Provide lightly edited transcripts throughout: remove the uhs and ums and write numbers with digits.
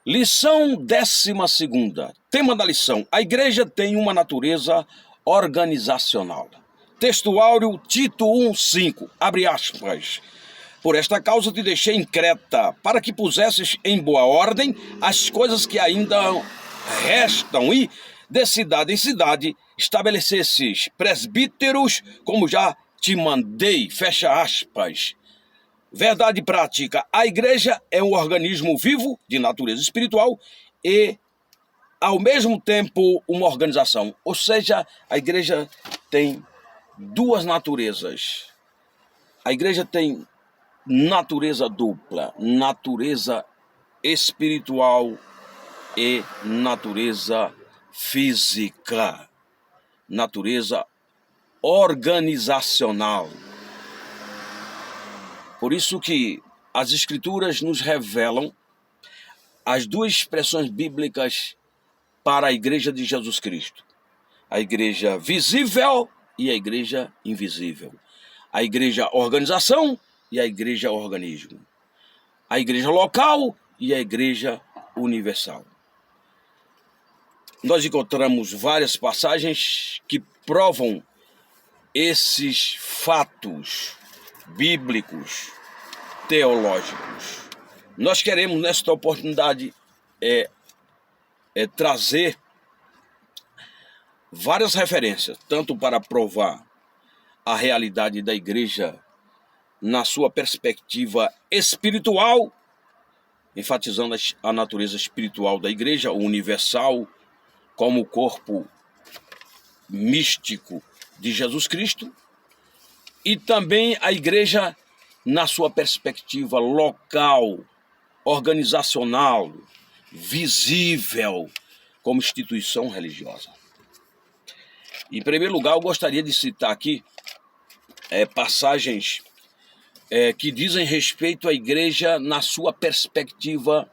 Lição 12ª. Tema da lição: a igreja tem uma natureza organizacional. Texto áureo, Tito 1,5, abre aspas. Por esta causa te deixei em Creta, para que pusesses em boa ordem as coisas que ainda restam e, de cidade em cidade, estabelecesses presbíteros, como já te mandei, fecha aspas. Verdade prática: a igreja é um organismo vivo, de natureza espiritual e, ao mesmo tempo, uma organização. Ou seja, a igreja tem duas naturezas. A igreja tem natureza dupla, natureza espiritual e natureza física, natureza organizacional. Por isso que as Escrituras nos revelam as duas expressões bíblicas para a igreja de Jesus Cristo: a igreja visível e a igreja invisível, a igreja organização e a igreja organismo, a igreja local e a igreja universal. Nós encontramos várias passagens que provam esses fatos bíblicos, teológicos. Nós queremos, nesta oportunidade, trazer várias referências, tanto para provar a realidade da igreja na sua perspectiva espiritual, enfatizando a natureza espiritual da igreja, o universal, como o corpo místico de Jesus Cristo, e também a igreja na sua perspectiva local, organizacional, visível, como instituição religiosa. Em primeiro lugar, eu gostaria de citar aqui passagens que dizem respeito à igreja na sua perspectiva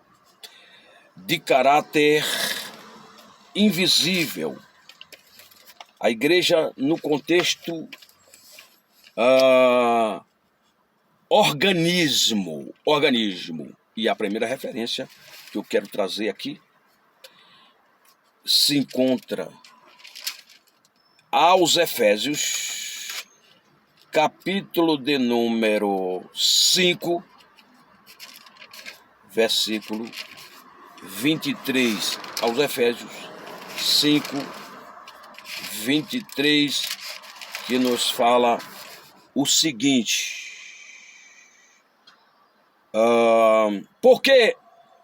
de caráter invisível. A igreja no contexto organismo. E a primeira referência que eu quero trazer aqui se encontra aos Efésios, capítulo de número 5, versículo 23. Aos Efésios 5, 23, que nos fala o seguinte: porque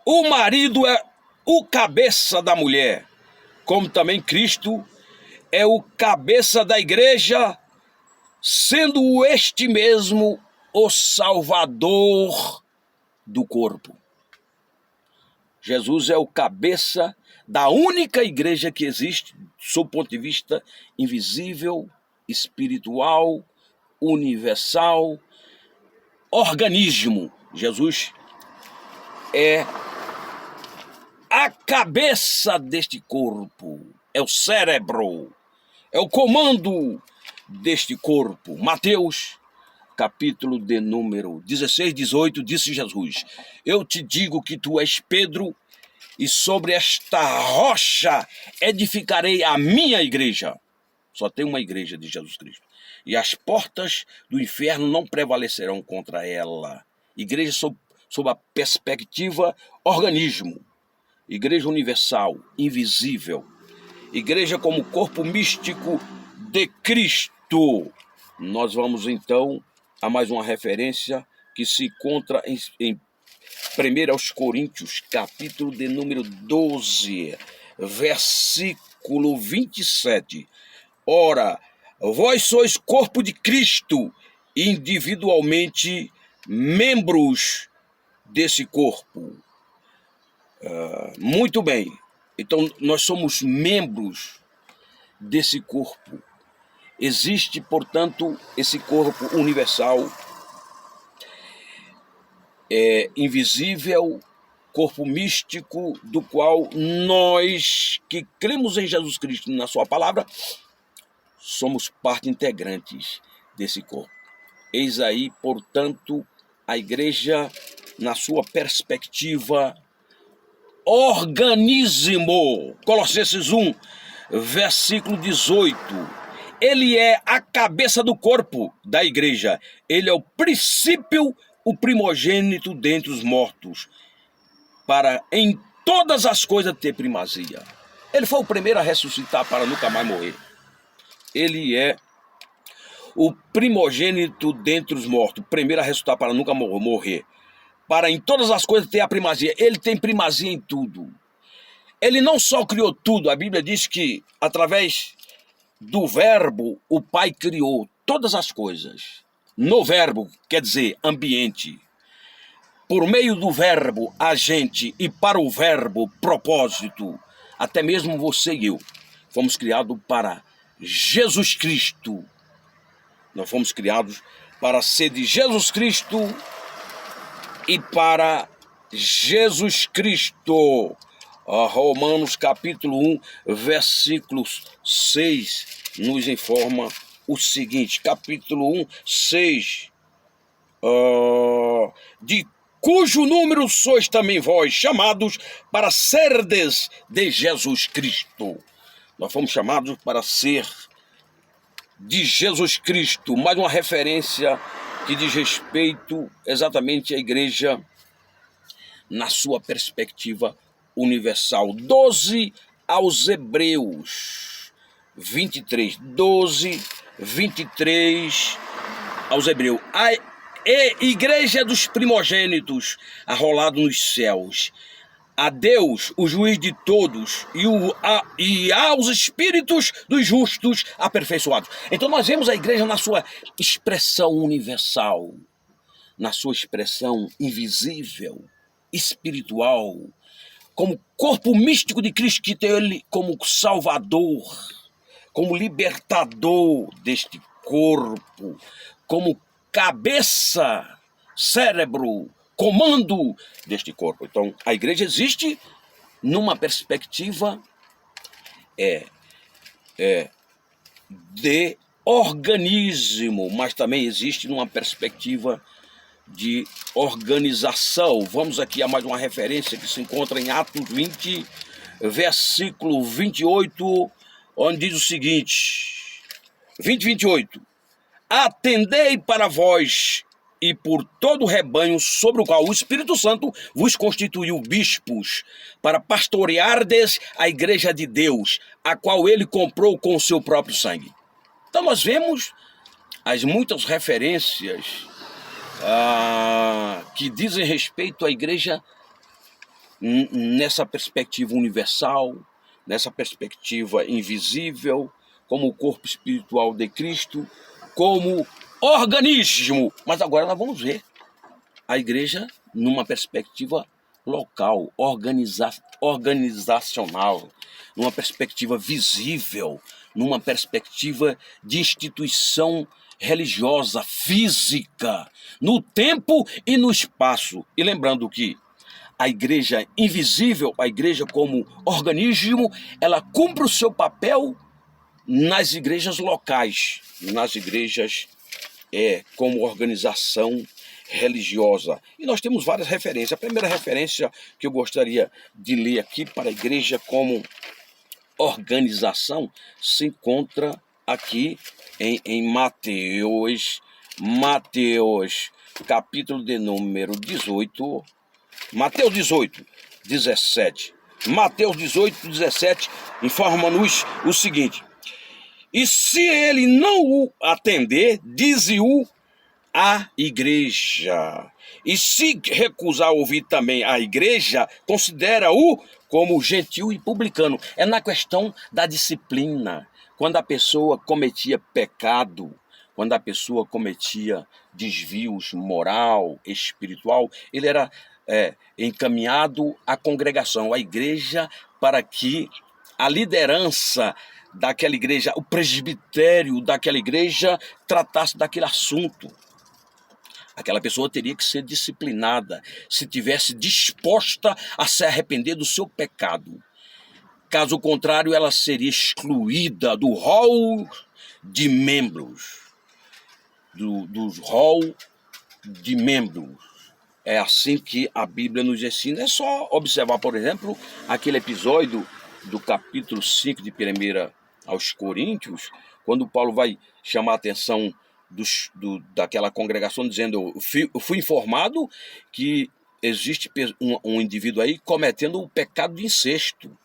o marido é o cabeça da mulher, como também Cristo é o cabeça da igreja, sendo este mesmo o Salvador do corpo. Jesus é o cabeça da única igreja que existe, sob o ponto de vista invisível, espiritual, universal, organismo. Jesus é a cabeça deste corpo, é o cérebro, é o comando deste corpo. Mateus, capítulo de número 16, 18, disse Jesus: eu te digo que tu és Pedro, e sobre esta rocha edificarei a minha igreja. Só tem uma igreja de Jesus Cristo. E as portas do inferno não prevalecerão contra ela. Igreja sob a perspectiva organismo. Igreja universal, invisível. Igreja como corpo místico de Cristo. Nós vamos então a mais uma referência que se encontra em 1 Coríntios, capítulo de número 12, versículo 27. Ora, vós sois corpo de Cristo, individualmente membros desse corpo. Muito bem. Então, nós somos membros desse corpo. Existe, portanto, esse corpo universal, invisível, corpo místico, do qual nós que cremos em Jesus Cristo e na sua palavra, somos parte integrantes desse corpo. Eis aí, portanto, a igreja na sua perspectiva organismo. Colossenses 1, versículo 18. Ele é a cabeça do corpo da igreja. Ele é o princípio, o primogênito dentre os mortos, para em todas as coisas ter primazia. Ele foi o primeiro a ressuscitar para nunca mais morrer. Ele é o primogênito dentre os mortos, primeiro a ressuscitar para nunca morrer, para em todas as coisas ter a primazia. Ele tem primazia em tudo. Ele não só criou tudo, a Bíblia diz que através do verbo o Pai criou todas as coisas. No verbo, quer dizer, ambiente. Por meio do verbo, agente, e para o verbo, propósito. Até mesmo você e eu fomos criados para Jesus Cristo. Nós fomos criados para ser de Jesus Cristo e para Jesus Cristo. Romanos capítulo 1, versículo 6, nos informa o seguinte, capítulo 1, 6, de cujo número sois também vós, chamados para serdes de Jesus Cristo. Nós fomos chamados para ser de Jesus Cristo, mais uma referência que diz respeito exatamente à igreja na sua perspectiva universal. 12 aos Hebreus, 23, 12, 23 aos Hebreus. A igreja dos primogênitos, arrolado nos céus. A Deus, o juiz de todos, e aos espíritos dos justos aperfeiçoados. Então nós vemos a igreja na sua expressão universal, na sua expressão invisível, espiritual, como corpo místico de Cristo, que tem ele como salvador, como libertador deste corpo, como cabeça, cérebro, comando deste corpo. Então, a igreja existe numa perspectiva de organismo, mas também existe numa perspectiva de organização. Vamos aqui a mais uma referência que se encontra em Atos 20, versículo 28, onde diz o seguinte, 28, atendei para vós e por todo o rebanho sobre o qual o Espírito Santo vos constituiu bispos, para pastoreardes a igreja de Deus, a qual ele comprou com o seu próprio sangue. Então nós vemos as muitas referências que dizem respeito à igreja nessa perspectiva universal, nessa perspectiva invisível, como o corpo espiritual de Cristo, como organismo. Mas agora nós vamos ver a igreja numa perspectiva local, organizacional, numa perspectiva visível, numa perspectiva de instituição religiosa, física, no tempo e no espaço. E lembrando que a igreja invisível, a igreja como organismo, ela cumpre o seu papel nas igrejas locais, nas igrejas como organização religiosa. E nós temos várias referências. A primeira referência que eu gostaria de ler aqui para a igreja como organização se encontra aqui em Mateus, capítulo de número 18, Mateus 18, 17. Mateus 18, 17 informa-nos o seguinte: e se ele não o atender, dize-o à igreja. E se recusar ouvir também a igreja, considera-o como gentil e publicano. É na questão da disciplina. Quando a pessoa cometia pecado, quando a pessoa cometia desvios moral, espiritual, ele era encaminhado à congregação, à igreja, para que a liderança daquela igreja, o presbitério daquela igreja, tratasse daquele assunto. Aquela pessoa teria que ser disciplinada, se tivesse disposta a se arrepender do seu pecado. Caso contrário, ela seria excluída do rol de membros. Do rol de membros. é assim que a Bíblia nos ensina. É só observar, por exemplo, aquele episódio do capítulo 5 de 1 aos Coríntios, quando Paulo vai chamar a atenção daquela congregação, dizendo: eu fui informado que existe um indivíduo aí cometendo o pecado de incesto.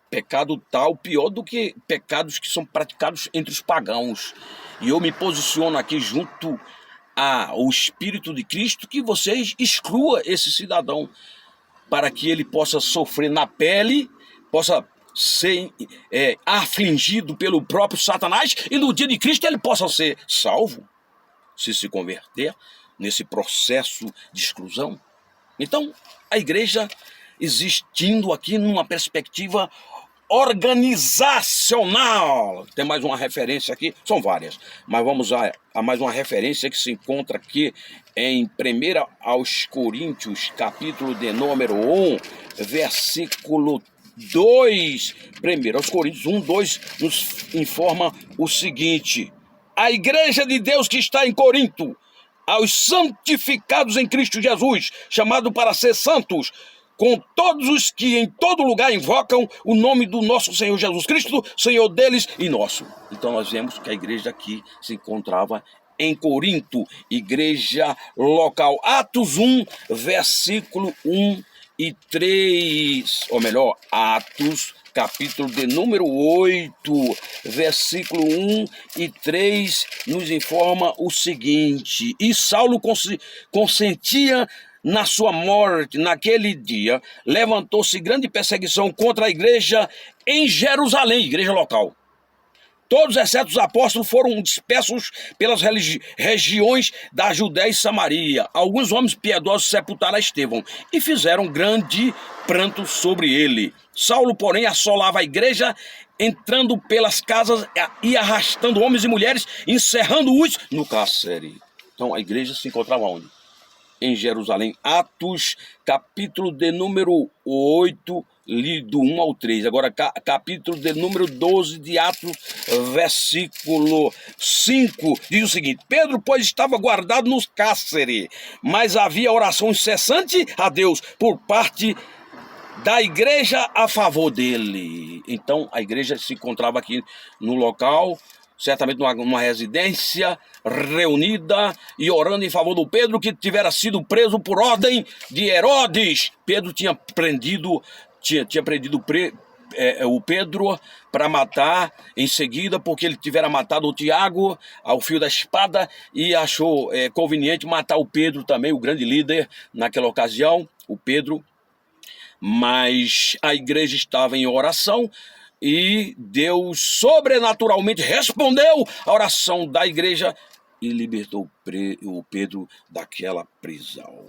Pecado tal, pior do que pecados que são praticados entre os pagãos. E eu me posiciono aqui junto ao Espírito de Cristo, que vocês exclua esse cidadão, para que ele possa sofrer na pele, possa ser afligido pelo próprio Satanás, e no dia de Cristo ele possa ser salvo, se converter nesse processo de exclusão. Então, a igreja existindo aqui numa perspectiva organizacional. Tem mais uma referência aqui, são várias, mas vamos a mais uma referência que se encontra aqui em 1 aos Coríntios, capítulo de número 1, versículo 2. 1 aos Coríntios 1, 2 nos informa o seguinte: a igreja de Deus que está em Corinto, aos santificados em Cristo Jesus, chamado para ser santos, com todos os que em todo lugar invocam o nome do nosso Senhor Jesus Cristo, Senhor deles e nosso. Então nós vemos que a igreja aqui se encontrava em Corinto, igreja local. Atos 1, versículo 1 e 3, ou melhor, Atos capítulo de número 8, versículo 1 e 3, nos informa o seguinte: e Saulo consentia na sua morte. Naquele dia levantou-se grande perseguição contra a igreja em Jerusalém, igreja local. Todos, exceto os apóstolos, foram dispersos pelas regiões da Judéia e Samaria. Alguns homens piedosos sepultaram a Estevão e fizeram grande pranto sobre ele. Saulo, porém, assolava a igreja, entrando pelas casas e arrastando homens e mulheres, encerrando-os no cárcere. Então a igreja se encontrava onde? Em Jerusalém. Atos, capítulo de número 8, do 1 ao 3. Agora, capítulo de número 12 de Atos, versículo 5, diz o seguinte: Pedro, pois, estava guardado no cárcere, mas havia oração incessante a Deus por parte da igreja a favor dele. Então, a igreja se encontrava aqui no local, certamente numa residência, reunida e orando em favor do Pedro, que tivera sido preso por ordem de Herodes. Pedro tinha prendido o Pedro para matar em seguida, porque ele tivera matado o Tiago ao fio da espada e achou conveniente matar o Pedro também, o grande líder naquela ocasião, o Pedro. Mas a igreja estava em oração, e Deus sobrenaturalmente respondeu a oração da igreja e libertou o Pedro daquela prisão.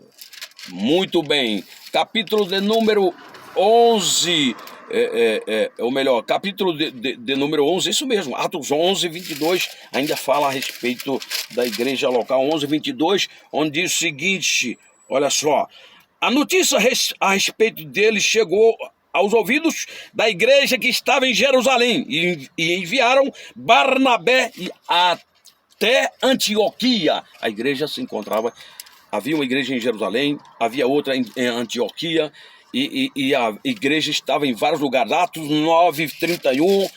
Muito bem, capítulo de número 11, ou melhor, capítulo de número 11, isso mesmo, Atos 11, 22, ainda fala a respeito da igreja local, 11, 22, onde diz o seguinte, olha só: a notícia a respeito dele chegou aos ouvidos da igreja que estava em Jerusalém, e enviaram Barnabé até Antioquia. A igreja se encontrava, havia uma igreja em Jerusalém, havia outra em Antioquia, e a igreja estava em vários lugares. Atos 9, 31,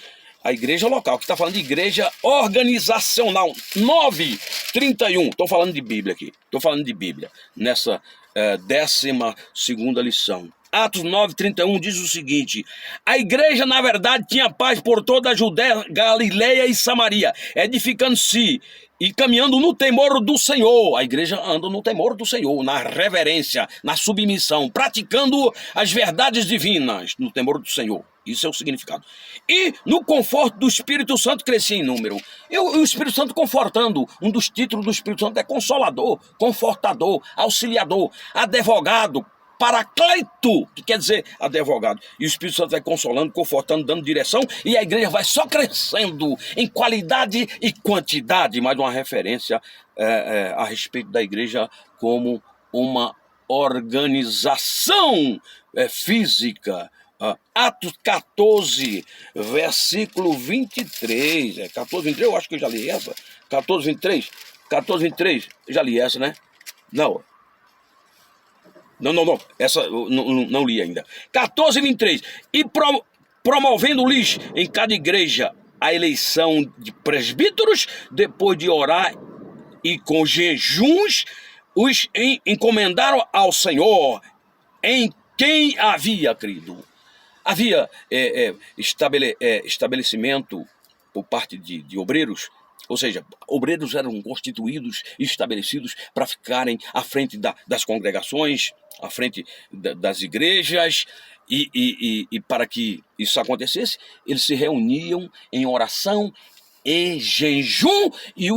a igreja local, que está falando de igreja organizacional. 9, 31, estou falando de Bíblia aqui, estou falando de Bíblia, nessa 12ª lição. Atos 9, 31 diz o seguinte: a igreja, na verdade, tinha paz por toda a Judéia, Galileia e Samaria, edificando-se e caminhando no temor do Senhor. A igreja anda no temor do Senhor, na reverência, na submissão, praticando as verdades divinas, no temor do Senhor. Isso é o significado. E no conforto do Espírito Santo crescia em número. E o Espírito Santo confortando. Um dos títulos do Espírito Santo é Consolador, Confortador, Auxiliador, Advogado, Paracleto, que quer dizer advogado. E o Espírito Santo vai consolando, confortando, dando direção, e a igreja vai só crescendo em qualidade e quantidade. Mais uma referência a respeito da igreja como uma organização física. Atos 14, versículo 23. 14, 23, eu acho que eu já li essa. 14, 23. 14, 23, já li essa, né? Não. Não, essa eu não li ainda. 14:23. E promovendo-lhes em cada igreja a eleição de presbíteros, depois de orar e com jejuns, os encomendaram ao Senhor, em quem havia crido. Havia estabelecimento por parte de obreiros, ou seja, obreiros eram constituídos e estabelecidos para ficarem à frente das congregações, à frente das igrejas, e para que isso acontecesse, eles se reuniam em oração e jejum e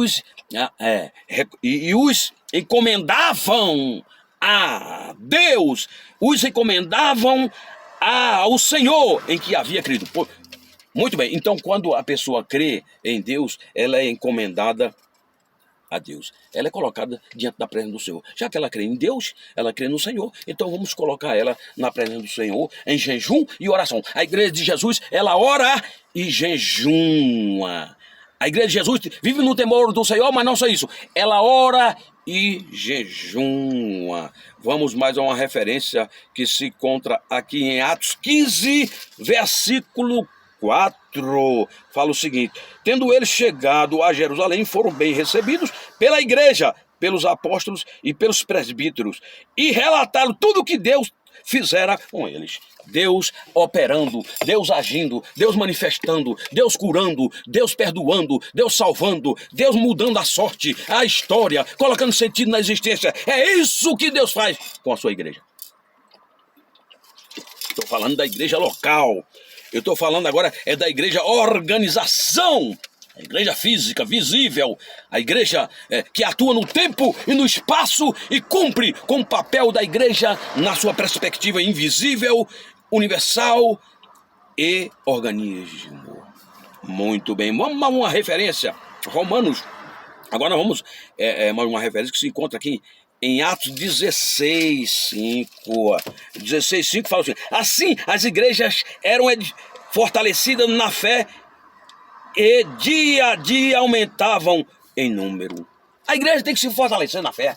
os encomendavam a Deus, os encomendavam ao Senhor em que havia crido. Muito bem, então quando a pessoa crê em Deus, ela é encomendada a Deus. Ela é colocada diante da presença do Senhor. Já que ela crê em Deus, ela crê no Senhor, então vamos colocar ela na presença do Senhor em jejum e oração. A igreja de Jesus, ela ora e jejuma. A igreja de Jesus vive no temor do Senhor, mas não só isso. Ela ora e jejuma. Vamos mais a uma referência que se encontra aqui em Atos 15, versículo 4. Fala o seguinte: tendo eles chegado a Jerusalém, foram bem recebidos pela igreja, pelos apóstolos e pelos presbíteros, e relataram tudo o que Deus fizera com eles. Deus operando, Deus agindo, Deus manifestando, Deus curando, Deus perdoando, Deus salvando, Deus mudando a sorte, a história, colocando sentido na existência. É isso que Deus faz com a sua igreja. Estou falando da igreja local. Eu estou falando agora da igreja organização. A igreja física, visível, a igreja que atua no tempo e no espaço e cumpre com o papel da igreja na sua perspectiva invisível, universal e organismo. Muito bem, vamos a uma referência, Romanos. Agora vamos mais uma referência que se encontra aqui em Atos 16:5. 16:5 fala assim: assim as igrejas eram fortalecidas na fé e dia a dia aumentavam em número. A igreja tem que se fortalecer na fé.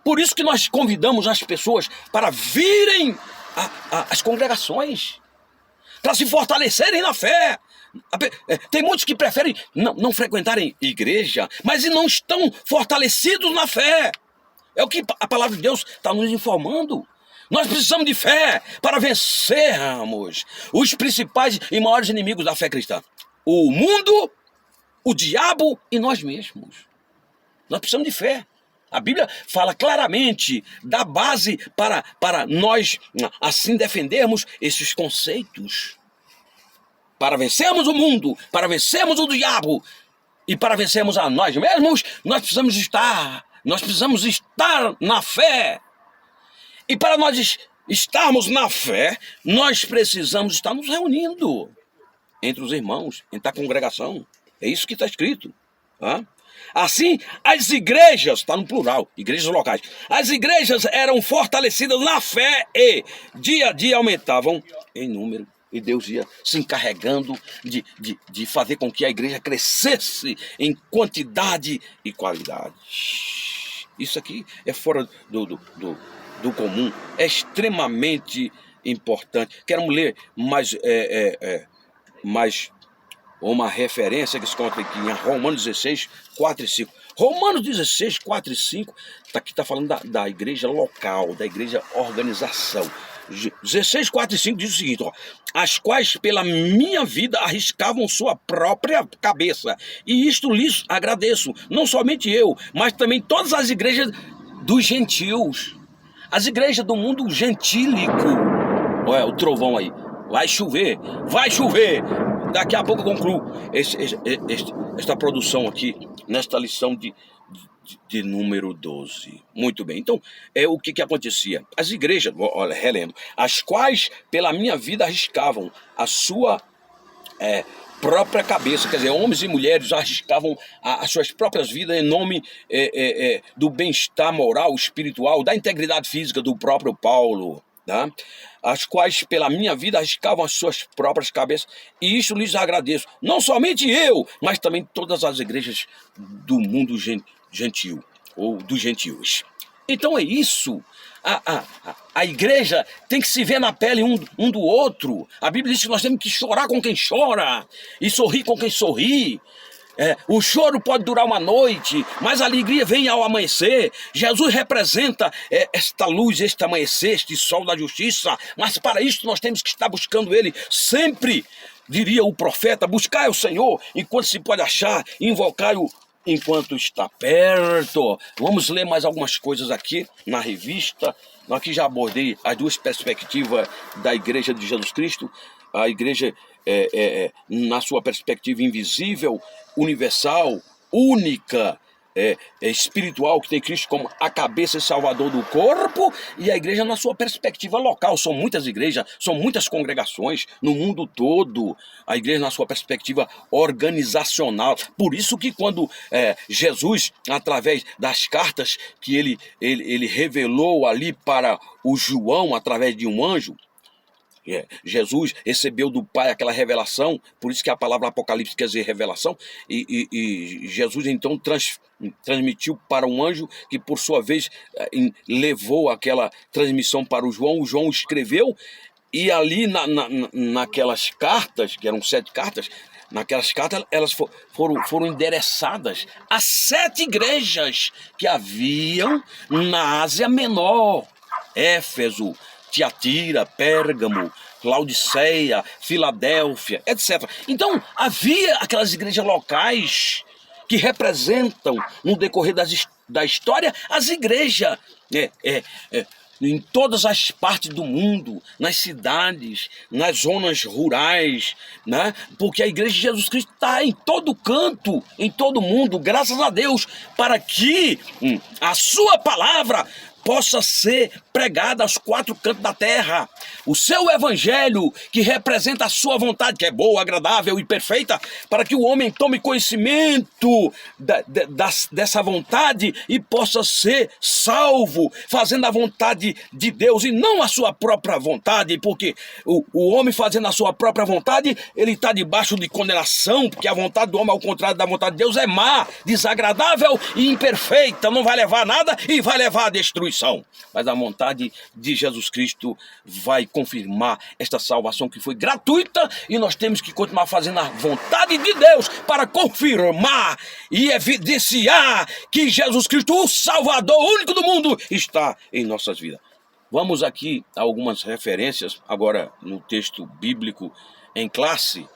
Por isso que nós convidamos as pessoas para virem às congregações, para se fortalecerem na fé. Tem muitos que preferem não frequentarem igreja, mas não estão fortalecidos na fé. É o que a palavra de Deus está nos informando. Nós precisamos de fé para vencermos os principais e maiores inimigos da fé cristã: o mundo, o diabo e nós mesmos. Nós precisamos de fé. A Bíblia fala claramente da base para nós assim defendermos esses conceitos. Para vencermos o mundo, para vencermos o diabo e para vencermos a nós mesmos, nós precisamos estar na fé. E para nós estarmos na fé, nós precisamos estar nos reunindo entre os irmãos, entre a congregação. É isso que está escrito. Tá? Assim, as igrejas, está no plural, igrejas locais, as igrejas eram fortalecidas na fé e dia a dia aumentavam em número. E Deus ia se encarregando de fazer com que a igreja crescesse em quantidade e qualidade. Isso aqui é fora do comum, é extremamente importante. Queremos ler mais uma referência que se encontra aqui em Romanos 16, 4 e 5. Romanos 16, 4 e 5, aqui está falando da igreja local, da igreja organização. 16, 4 e 5 diz o seguinte: as quais pela minha vida arriscavam sua própria cabeça, e isto lhes agradeço, não somente eu, mas também todas as igrejas dos gentios, as igrejas do mundo gentílico. Olha o trovão aí, vai chover, daqui a pouco eu concluo esta produção aqui, nesta lição de número 12. Muito bem, então, o que acontecia? As igrejas, olha, relendo, as quais pela minha vida arriscavam a sua própria cabeça, quer dizer, homens e mulheres arriscavam as suas próprias vidas em nome do bem-estar moral, espiritual, da integridade física do próprio Paulo, tá? As quais pela minha vida arriscavam as suas próprias cabeças, e isso lhes agradeço, não somente eu, mas também todas as igrejas do mundo gentil, ou dos gentios. Então é isso, a igreja tem que se ver na pele um do outro. A Bíblia diz que nós temos que chorar com quem chora e sorrir com quem sorri. O choro pode durar uma noite, mas a alegria vem ao amanhecer. Jesus representa esta luz, este amanhecer, este sol da justiça. Mas para isso nós temos que estar buscando Ele sempre, diria o profeta: buscai o Senhor enquanto se pode achar, invocai-o enquanto está perto. Vamos ler mais algumas coisas aqui na revista. Aqui já abordei as duas perspectivas da Igreja de Jesus Cristo. A igreja na sua perspectiva invisível, universal, única, espiritual, que tem Cristo como a cabeça e salvador do corpo, e a igreja na sua perspectiva local. São muitas igrejas, são muitas congregações no mundo todo. A igreja na sua perspectiva organizacional. Por isso que quando Jesus, através das cartas que ele revelou ali para o João, através de um anjo, Jesus recebeu do Pai aquela revelação, por isso que a palavra Apocalipse quer dizer revelação, e Jesus então transmitiu para um anjo, que por sua vez levou aquela transmissão para o João escreveu, e ali naquelas cartas, que eram 7 cartas, naquelas cartas elas foram endereçadas a 7 igrejas que haviam na Ásia Menor: Éfeso, Tiatira, Pérgamo, Laodiceia, Filadélfia, etc. Então, havia aquelas igrejas locais que representam, no decorrer da história, as igrejas em todas as partes do mundo, nas cidades, nas zonas rurais, né? Porque a igreja de Jesus Cristo está em todo canto, em todo mundo, graças a Deus, para que a sua palavra possa ser pregada aos 4 cantos da terra. O seu evangelho, que representa a sua vontade, que é boa, agradável e perfeita, para que o homem tome conhecimento dessa vontade e possa ser salvo, fazendo a vontade de Deus e não a sua própria vontade, porque o homem fazendo a sua própria vontade, ele está debaixo de condenação, porque a vontade do homem, ao contrário da vontade de Deus, é má, desagradável e imperfeita, não vai levar a nada e vai levar à destruição. Mas a vontade de Jesus Cristo vai confirmar esta salvação que foi gratuita, e nós temos que continuar fazendo a vontade de Deus para confirmar e evidenciar que Jesus Cristo, o Salvador único do mundo, está em nossas vidas. Vamos aqui a algumas referências agora no texto bíblico em classe,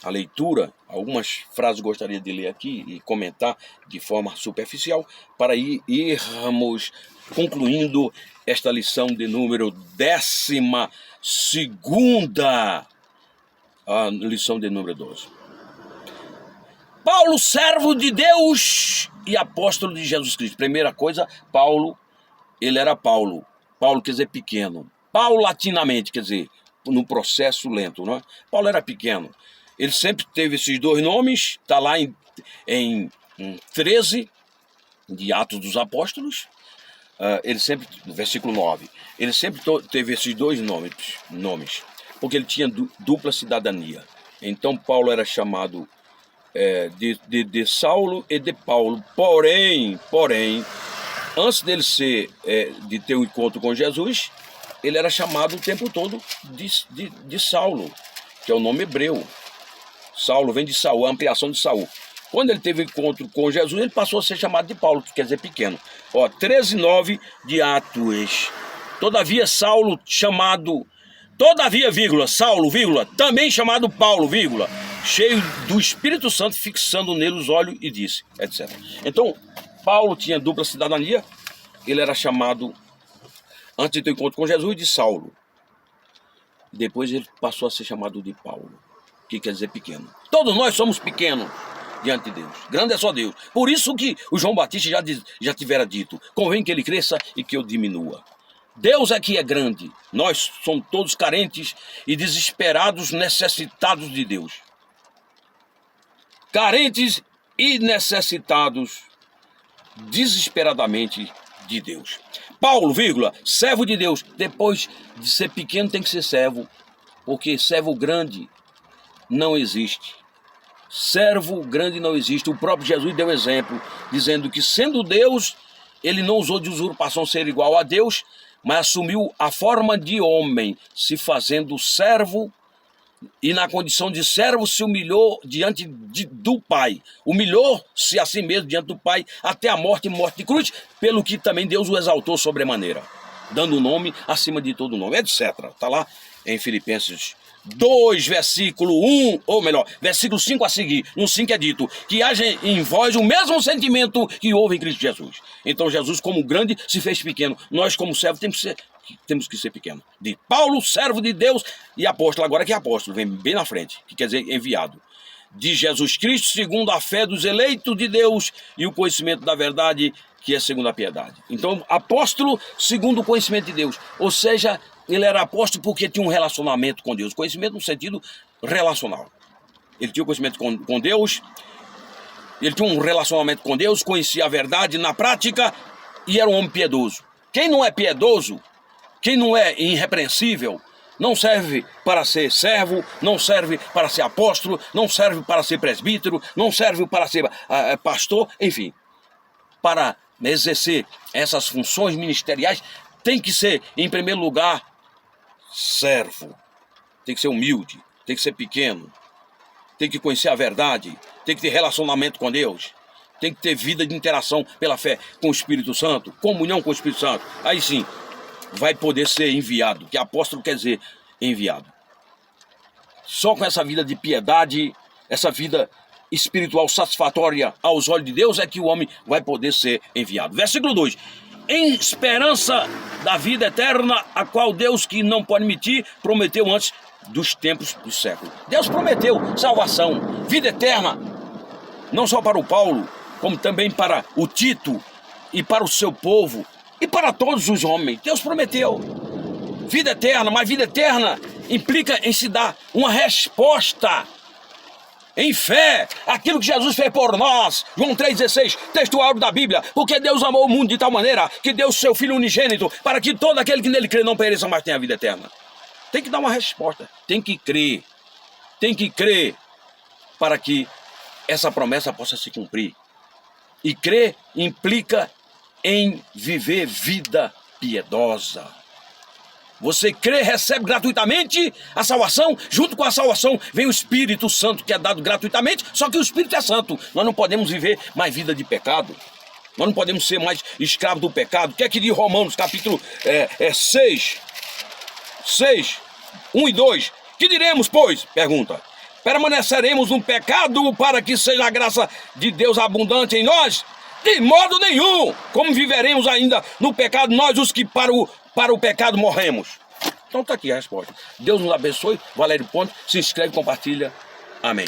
a leitura. Algumas frases gostaria de ler aqui e comentar de forma superficial para irmos concluindo esta lição de número 12ª, a lição de número 12. Paulo, servo de Deus e apóstolo de Jesus Cristo. Primeira coisa, Paulo, ele era Paulo. Paulo quer dizer pequeno. Paulatinamente, quer dizer, no processo lento, não é? Paulo era pequeno. Ele sempre teve esses 2 nomes, está lá em 13 de Atos dos Apóstolos. Ele sempre, no versículo 9, ele sempre teve esses 2 nomes, porque ele tinha dupla cidadania. Então Paulo era chamado de Saulo e de Paulo. Porém, antes dele de ter um encontro com Jesus, ele era chamado o tempo todo de Saulo, que é o nome hebreu. Saulo vem de Saul, a ampliação de Saul. Quando ele teve encontro com Jesus, ele passou a ser chamado de Paulo, que quer dizer pequeno. 13:9 de Atos. Todavia, Saulo chamado... Todavia, Saulo, também chamado Paulo, cheio do Espírito Santo, fixando nele os olhos, e disse, etc. Então, Paulo tinha dupla cidadania. Ele era chamado, antes de ter encontro com Jesus, de Saulo. Depois ele passou a ser chamado de Paulo, que quer dizer pequeno. Todos nós somos pequenos diante de Deus. Grande é só Deus. Por isso que o João Batista já tivera dito: convém que ele cresça e que eu diminua. Deus é que é grande. Nós somos todos carentes e desesperados, necessitados de Deus. Carentes e necessitados desesperadamente de Deus. Paulo, servo de Deus. Depois de ser pequeno tem que ser servo, porque servo grande não existe. Servo grande não existe. O próprio Jesus deu exemplo, dizendo que, sendo Deus, ele não usou de usurpação ser igual a Deus, mas assumiu a forma de homem, se fazendo servo, e na condição de servo se humilhou diante do Pai. Humilhou-se a si mesmo diante do Pai até a morte e morte de cruz, pelo que também Deus o exaltou sobremaneira, dando o nome acima de todo nome, etc. Está lá em Filipenses 2, versículo 1, ou melhor, versículo 5 a seguir. No 5 é dito que haja em vós o mesmo sentimento que houve em Cristo Jesus. Então Jesus, como grande, se fez pequeno. Nós, como servos, temos que ser pequenos. De Paulo, servo de Deus, e apóstolo, agora que é apóstolo, vem bem na frente, que quer dizer enviado. De Jesus Cristo, segundo a fé dos eleitos de Deus e o conhecimento da verdade, que é segundo a piedade. Então, apóstolo segundo o conhecimento de Deus. Ou seja, ele era apóstolo porque tinha um relacionamento com Deus. Conhecimento no sentido relacional. Ele tinha um conhecimento com Deus, ele tinha um relacionamento com Deus, conhecia a verdade na prática e era um homem piedoso. Quem não é piedoso, quem não é irrepreensível, não serve para ser servo, não serve para ser apóstolo, não serve para ser presbítero, não serve para ser pastor, enfim. Para exercer essas funções ministeriais, tem que ser, em primeiro lugar, servo. Tem que ser humilde, tem que ser pequeno, tem que conhecer a verdade, tem que ter relacionamento com Deus, tem que ter vida de interação pela fé com o Espírito Santo, comunhão com o Espírito Santo. Aí sim, vai poder ser enviado, que apóstolo quer dizer enviado. Só com essa vida de piedade, essa vida espiritual satisfatória aos olhos de Deus é que o homem vai poder ser enviado. Versículo 2. Em esperança da vida eterna, a qual Deus, que não pode mentir, prometeu antes dos tempos dos séculos. Deus prometeu salvação, vida eterna, não só para o Paulo, como também para o Tito e para o seu povo e para todos os homens. Deus prometeu vida eterna, mas vida eterna implica em se dar uma resposta em fé, aquilo que Jesus fez por nós. João 3,16, texto áureo da Bíblia. Porque Deus amou o mundo de tal maneira que deu o seu Filho unigênito, para que todo aquele que nele crê não pereça, mas tenha a vida eterna. Tem que dar uma resposta, tem que crer para que essa promessa possa se cumprir. E crer implica em viver vida piedosa. Você crê, recebe gratuitamente a salvação. Junto com a salvação vem o Espírito Santo, que é dado gratuitamente. Só que o Espírito é santo. Nós não podemos viver mais vida de pecado. Nós não podemos ser mais escravos do pecado. O que é que diz Romanos, capítulo 6, 1 e 2? Que diremos, pois? Pergunta. Permaneceremos no pecado para que seja a graça de Deus abundante em nós? De modo nenhum. Como viveremos ainda no pecado, nós os que para o pecado morremos? Então está aqui a resposta. Deus nos abençoe. Valério Ponte, se inscreve, compartilha. Amém.